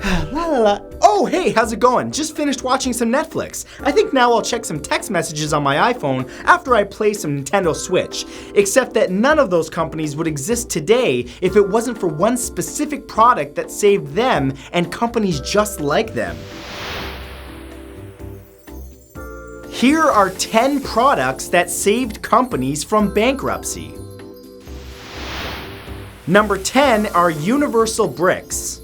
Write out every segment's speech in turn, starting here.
La la la. Oh, hey, how's it going? Just finished watching some Netflix. I think now I'll check some text messages on my iPhone after I play some Nintendo Switch. Except that none of those companies would exist today if it wasn't for one specific product that saved them and companies just like them. Here are 10 products that saved companies from bankruptcy. Number 10 are universal bricks.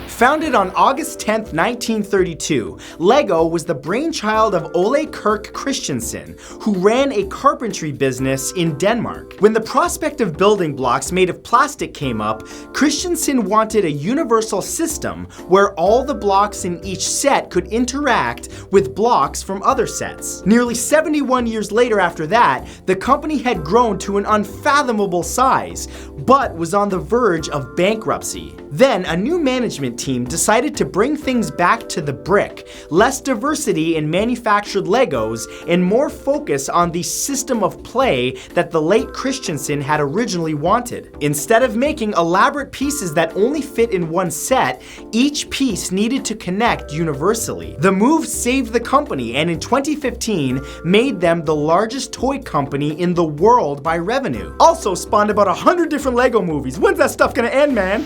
Founded on August 10, 1932, Lego was the brainchild of Ole Kirk Christensen, who ran a carpentry business in Denmark. When the prospect of building blocks made of plastic came up, Christensen wanted a universal system where all the blocks in each set could interact with blocks from other sets. Nearly 71 years later after that, the company had grown to an unfathomable size, but was on the verge of bankruptcy. Then, a new management team decided to bring things back to the brick, less diversity in manufactured Legos, and more focus on the system of play that the late Christensen had originally wanted. Instead of making elaborate pieces that only fit in one set, each piece needed to connect universally. The move saved the company and in 2015 made them the largest toy company in the world by revenue. Also spawned about 100 different Lego movies. When's that stuff gonna end, man?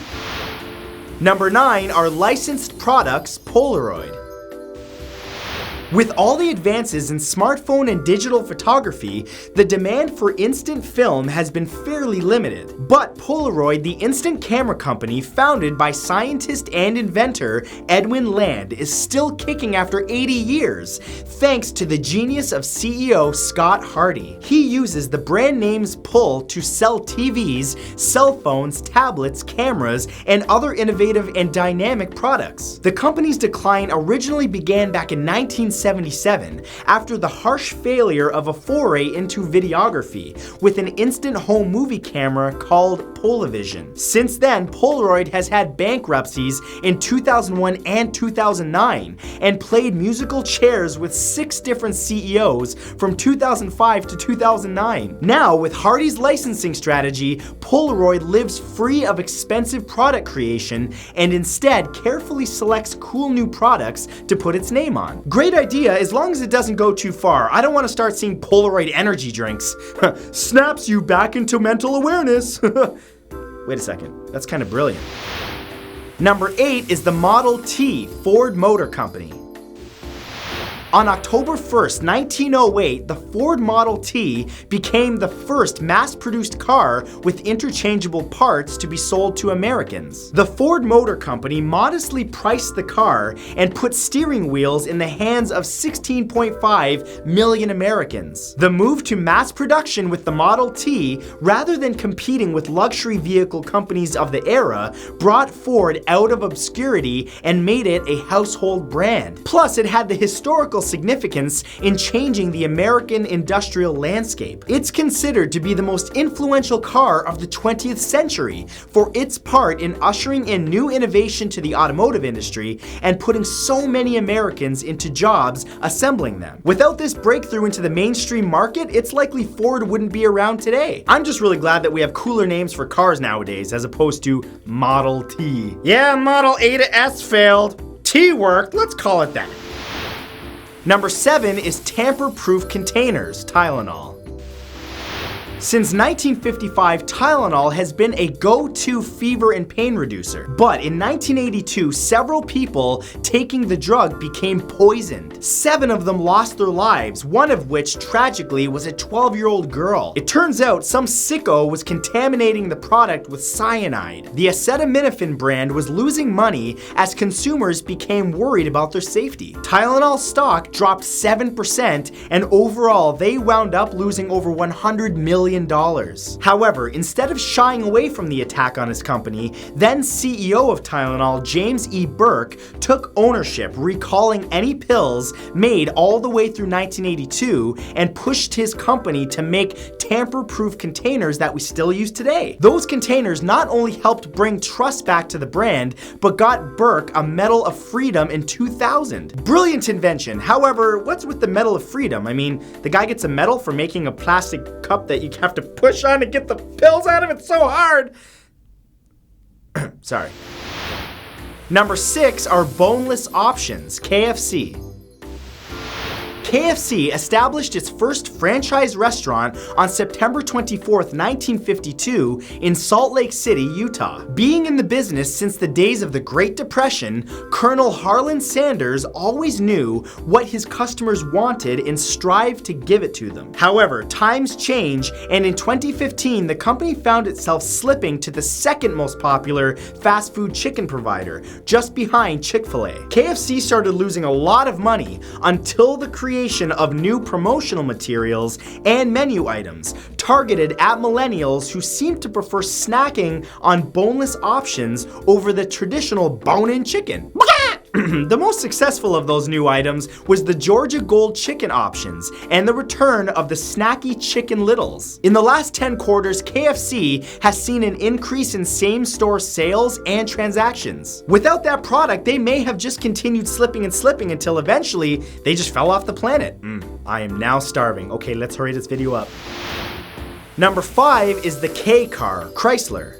Number 9 are licensed products, Polaroid. With all the advances in smartphone and digital photography, the demand for instant film has been fairly limited. But Polaroid, the instant camera company founded by scientist and inventor Edwin Land, is still kicking after 80 years, thanks to the genius of CEO Scott Hardy. He uses the brand name's pull to sell TVs, cell phones, tablets, cameras, and other innovative and dynamic products. The company's decline originally began back in 1977 after the harsh failure of a foray into videography with an instant home movie camera called Polavision. Since then, Polaroid has had bankruptcies in 2001 and 2009 and played musical chairs with 6 different CEOs from 2005 to 2009. Now, with Hardy's licensing strategy, Polaroid lives free of expensive product creation and instead carefully selects cool new products to put its name on. Great idea as long as it doesn't go too far. I don't want to start seeing Polaroid energy drinks. Snaps you back into mental awareness. Wait a second, that's kind of brilliant. Number 8 is the Model T, Ford Motor Company. On October 1st, 1908, the Ford Model T became the first mass-produced car with interchangeable parts to be sold to Americans. The Ford Motor Company modestly priced the car and put steering wheels in the hands of 16.5 million Americans. The move to mass production with the Model T, rather than competing with luxury vehicle companies of the era, brought Ford out of obscurity and made it a household brand. Plus, it had the historical significance in changing the American industrial landscape. It's considered to be the most influential car of the 20th century for its part in ushering in new innovation to the automotive industry and putting so many Americans into jobs assembling them. Without this breakthrough into the mainstream market, it's likely Ford wouldn't be around today. I'm just really glad that we have cooler names for cars nowadays as opposed to Model T. Yeah, Model A to S failed. T worked, let's call it that. Number 7 is tamper-proof containers, Tylenol. Since 1955, Tylenol has been a go-to fever and pain reducer. But in 1982, several people taking the drug became poisoned. 7 of them lost their lives, one of which, tragically, was a 12-year-old girl. It turns out some sicko was contaminating the product with cyanide. The acetaminophen brand was losing money as consumers became worried about their safety. Tylenol stock dropped 7%, and overall, they wound up losing over $100 million. However, instead of shying away from the attack on his company, then CEO of Tylenol, James E. Burke, took ownership, recalling any pills made all the way through 1982 and pushed his company to make tamper-proof containers that we still use today. Those containers not only helped bring trust back to the brand, but got Burke a Medal of Freedom in 2000. Brilliant invention. However, what's with the Medal of Freedom? I mean, the guy gets a medal for making a plastic cup that you have to push on to get the pills out of it so hard. Sorry. Number 6 are boneless options, KFC. KFC established its first franchise restaurant on September 24, 1952 in Salt Lake City, Utah. Being in the business since the days of the Great Depression, Colonel Harlan Sanders always knew what his customers wanted and strived to give it to them. However, times change, and in 2015, the company found itself slipping to the second most popular fast food chicken provider, just behind Chick-fil-A. KFC started losing a lot of money until the creation of new promotional materials and menu items targeted at millennials who seem to prefer snacking on boneless options over the traditional bone-in chicken. The most successful of those new items was the Georgia Gold chicken options and the return of the snacky Chicken Littles. In the last 10 quarters, KFC has seen an increase in same-store sales and transactions. Without that product, they may have just continued slipping and slipping until eventually they just fell off the planet. I am now starving. Okay, let's hurry this video up. Number 5 is the K car, Chrysler.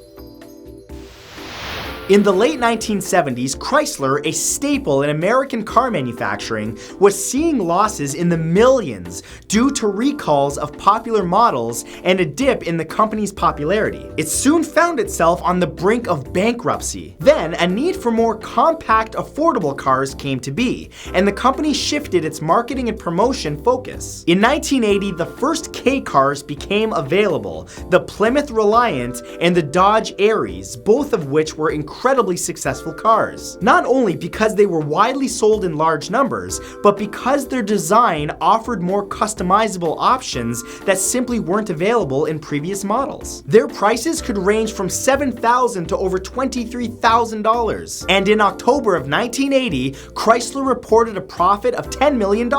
In the late 1970s, Chrysler, a staple in American car manufacturing, was seeing losses in the millions due to recalls of popular models and a dip in the company's popularity. It soon found itself on the brink of bankruptcy. Then, a need for more compact, affordable cars came to be, and the company shifted its marketing and promotion focus. In 1980, the first K cars became available, the Plymouth Reliant and the Dodge Aries, both of which were incredibly successful cars. Not only because they were widely sold in large numbers, but because their design offered more customizable options that simply weren't available in previous models. Their prices could range from $7,000 to over $23,000. And in October of 1980, Chrysler reported a profit of $10 million,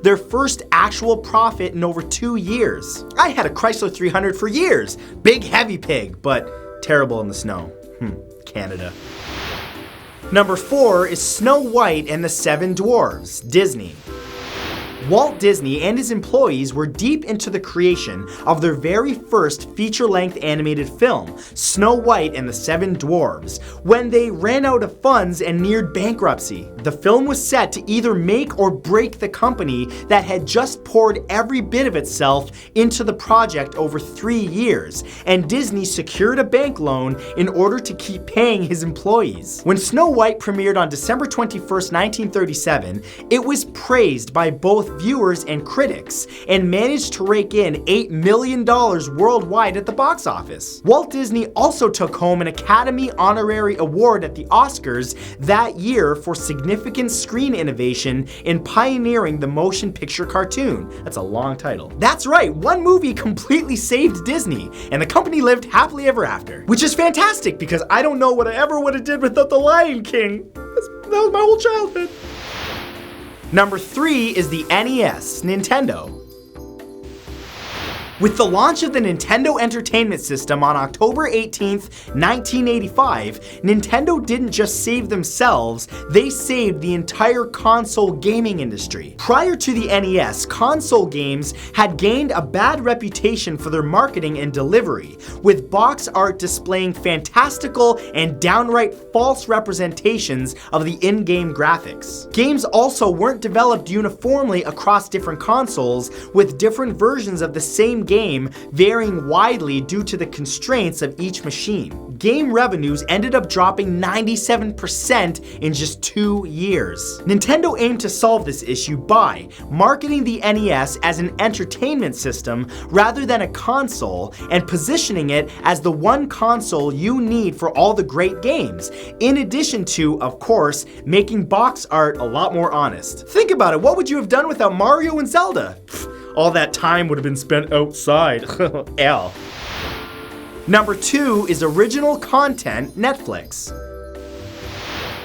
their first actual profit in over 2 years. I had a Chrysler 300 for years. Big heavy pig, but terrible in the snow. Canada. Number 4 is Snow White and the Seven Dwarfs, Disney. Walt Disney and his employees were deep into the creation of their very first feature-length animated film, Snow White and the Seven Dwarfs, when they ran out of funds and neared bankruptcy. The film was set to either make or break the company that had just poured every bit of itself into the project over 3 years, and Disney secured a bank loan in order to keep paying his employees. When Snow White premiered on December 21st, 1937, it was praised by both viewers and critics, and managed to rake in $8 million worldwide at the box office. Walt Disney also took home an Academy Honorary Award at the Oscars that year for significant screen innovation in pioneering the motion picture cartoon. That's a long title. That's right, one movie completely saved Disney, and the company lived happily ever after. Which is fantastic, because I don't know what I ever would have did without the Lion King. That was my whole childhood. Number 3 is the NES, Nintendo. With the launch of the Nintendo Entertainment System on October 18th, 1985, Nintendo didn't just save themselves, they saved the entire console gaming industry. Prior to the NES, console games had gained a bad reputation for their marketing and delivery, with box art displaying fantastical and downright false representations of the in-game graphics. Games also weren't developed uniformly across different consoles, with different versions of the same game varying widely due to the constraints of each machine. Game revenues ended up dropping 97% in just 2 years. Nintendo aimed to solve this issue by marketing the NES as an entertainment system rather than a console, and positioning it as the one console you need for all the great games, in addition to, of course, making box art a lot more honest. Think about it, what would you have done without Mario and Zelda? All that time would have been spent outside. L. Number 2 is original content, Netflix.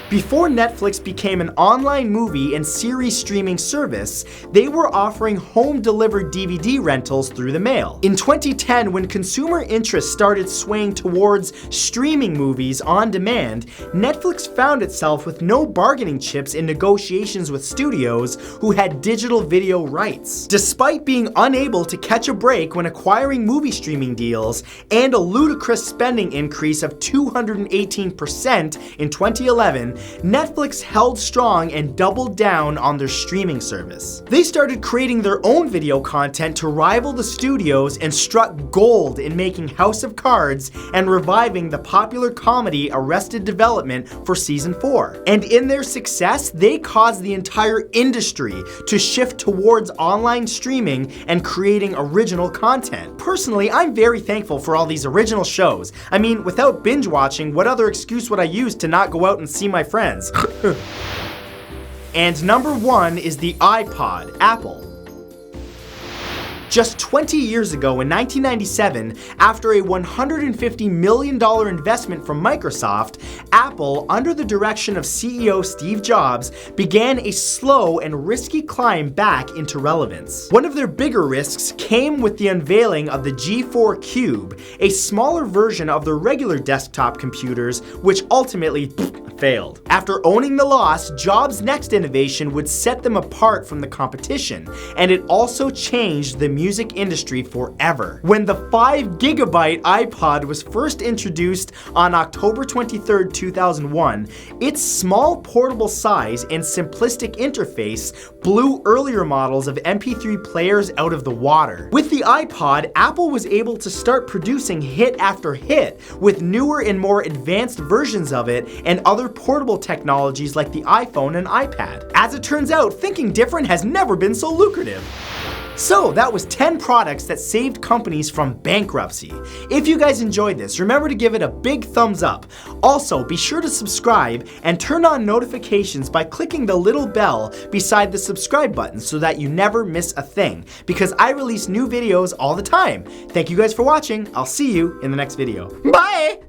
Before Netflix became an online movie and series streaming service, they were offering home-delivered DVD rentals through the mail. In 2010, when consumer interest started swaying towards streaming movies on demand, Netflix found itself with no bargaining chips in negotiations with studios who had digital video rights. Despite being unable to catch a break when acquiring movie streaming deals, and a ludicrous spending increase of 218% in 2011, Netflix held strong and doubled down on their streaming service. They started creating their own video content to rival the studios and struck gold in making House of Cards and reviving the popular comedy Arrested Development for season 4. And in their success, they caused the entire industry to shift towards online streaming and creating original content. Personally, I'm very thankful for all these original shows. I mean, without binge watching, what other excuse would I use to not go out and see my friends? And number 1 is the iPod, Apple. Just 20 years ago in 1997, after a $150 million investment from Microsoft, Apple, under the direction of CEO Steve Jobs, began a slow and risky climb back into relevance. One of their bigger risks came with the unveiling of the G4 Cube, a smaller version of their regular desktop computers, which ultimately failed. After owning the loss, Jobs' next innovation would set them apart from the competition, and it also changed the music industry forever. When the 5GB iPod was first introduced on October 23, 2001, its small portable size and simplistic interface blew earlier models of MP3 players out of the water. With the iPod, Apple was able to start producing hit after hit with newer and more advanced versions of it and other portable technologies like the iPhone and iPad. As it turns out, thinking different has never been so lucrative. So that was 10 products that saved companies from bankruptcy. If you guys enjoyed this, remember to give it a big thumbs up. Also, be sure to subscribe and turn on notifications by clicking the little bell beside the subscribe button so that you never miss a thing, because I release new videos all the time. Thank you guys for watching. I'll see you in the next video. Bye!